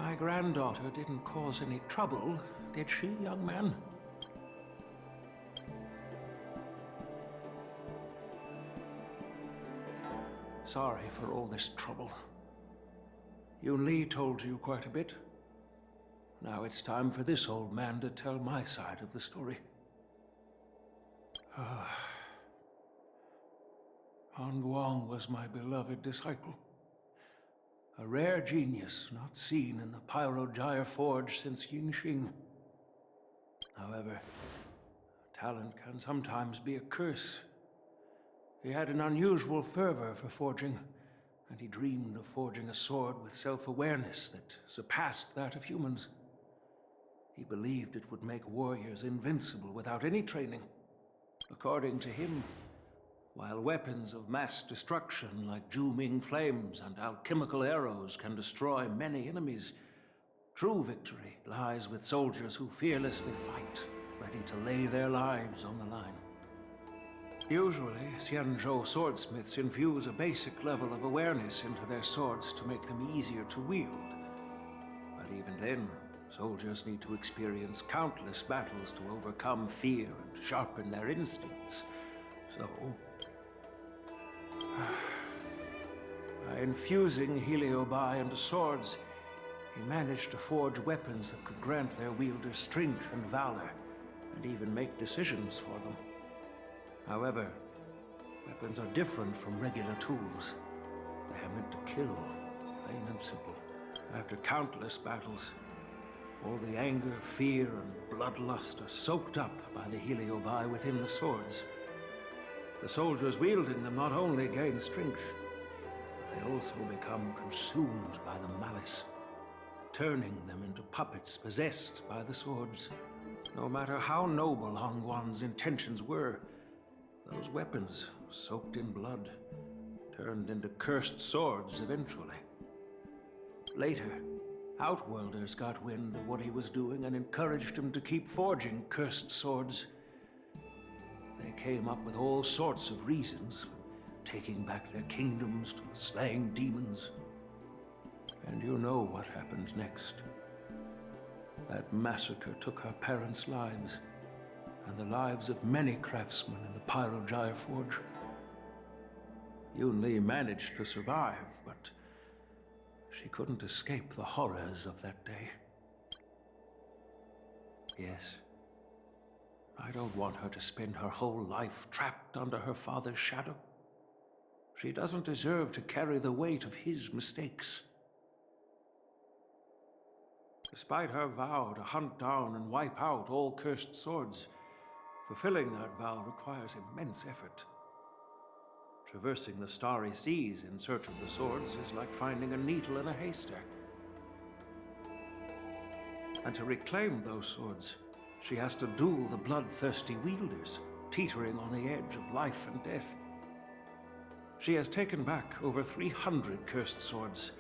My granddaughter didn't cause any trouble, did she, young man? Sorry for all this trouble. Yunli told you quite a bit. Now it's time for this old man to tell my side of the story. Han Guang was my beloved disciple. A rare genius not seen in the Pyrogyre Forge since Yingxing. However, talent can sometimes be a curse. He had an unusual fervor for forging, and he dreamed of forging a sword with self-awareness that surpassed that of humans. He believed it would make warriors invincible without any training. According to him, while weapons of mass destruction like Ju-Ming flames and alchemical arrows can destroy many enemies, true victory lies with soldiers who fearlessly fight, ready to lay their lives on the line. Usually, Xianzhou swordsmiths infuse a basic level of awareness into their swords to make them easier to wield. But even then, soldiers need to experience countless battles to overcome fear and sharpen their instincts. So, by infusing Heliobi into swords, he managed to forge weapons that could grant their wielders strength and valor, and even make decisions for them. However, weapons are different from regular tools. They are meant to kill, plain and simple. After countless battles, all the anger, fear, and bloodlust are soaked up by the Heliobi within the swords. The soldiers wielding them not only gain strength, but they also become consumed by the malice, turning them into puppets possessed by the swords. No matter how noble Han Guan's intentions were, those weapons, soaked in blood, turned into cursed swords eventually. Later, Outworlders got wind of what he was doing and encouraged him to keep forging cursed swords. They came up with all sorts of reasons, from taking back their kingdoms to slaying demons. And you know what happened next. That massacre took her parents' lives, and the lives of many craftsmen in the Pyrogyre Forge. Yunli managed to survive, but she couldn't escape the horrors of that day. Yes, I don't want her to spend her whole life trapped under her father's shadow. She doesn't deserve to carry the weight of his mistakes. Despite her vow to hunt down and wipe out all cursed swords, fulfilling that vow requires immense effort. Traversing the starry seas in search of the swords is like finding a needle in a haystack. And to reclaim those swords, she has to duel the bloodthirsty wielders, teetering on the edge of life and death. She has taken back over 300 cursed swords,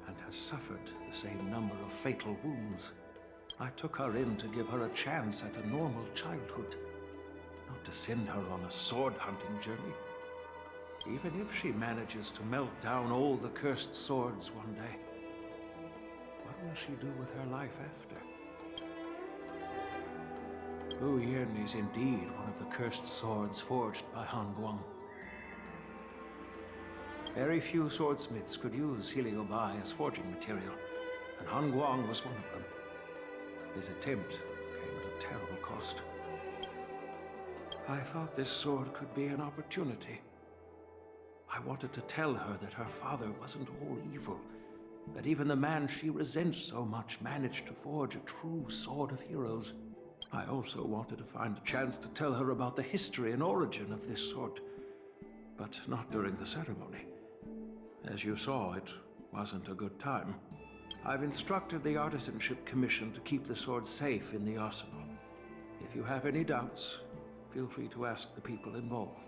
and has suffered the same number of fatal wounds. I took her in to give her a chance at a normal childhood, not to send her on a sword-hunting journey. Even if she manages to melt down all the cursed swords one day, what will she do with her life after? Hu Yin is indeed one of the cursed swords forged by Han Guang. Very few swordsmiths could use Heliobi as forging material, and Han Guang was one of them. His attempt came at a terrible cost. I thought this sword could be an opportunity. I wanted to tell her that her father wasn't all evil, that even the man she resents so much managed to forge a true sword of heroes. I also wanted to find a chance to tell her about the history and origin of this sword, but not during the ceremony. As you saw, it wasn't a good time. I've instructed the Artisanship Commission to keep the sword safe in the arsenal. If you have any doubts, feel free to ask the people involved.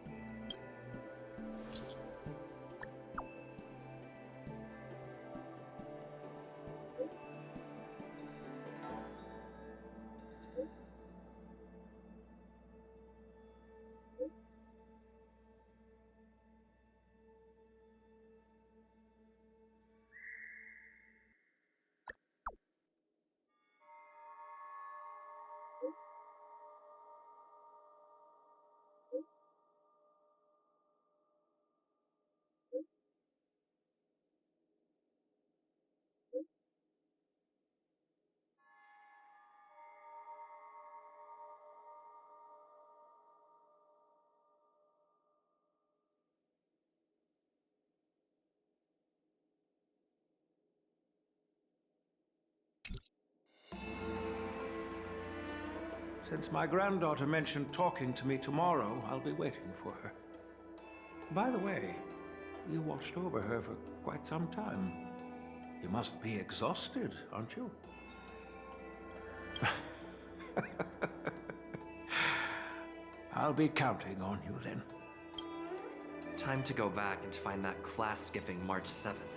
Since my granddaughter mentioned talking to me tomorrow, I'll be waiting for her. By the way, you watched over her for quite some time. You must be exhausted, aren't you? I'll be counting on you then. Time to go back and find that class skipping March 7th.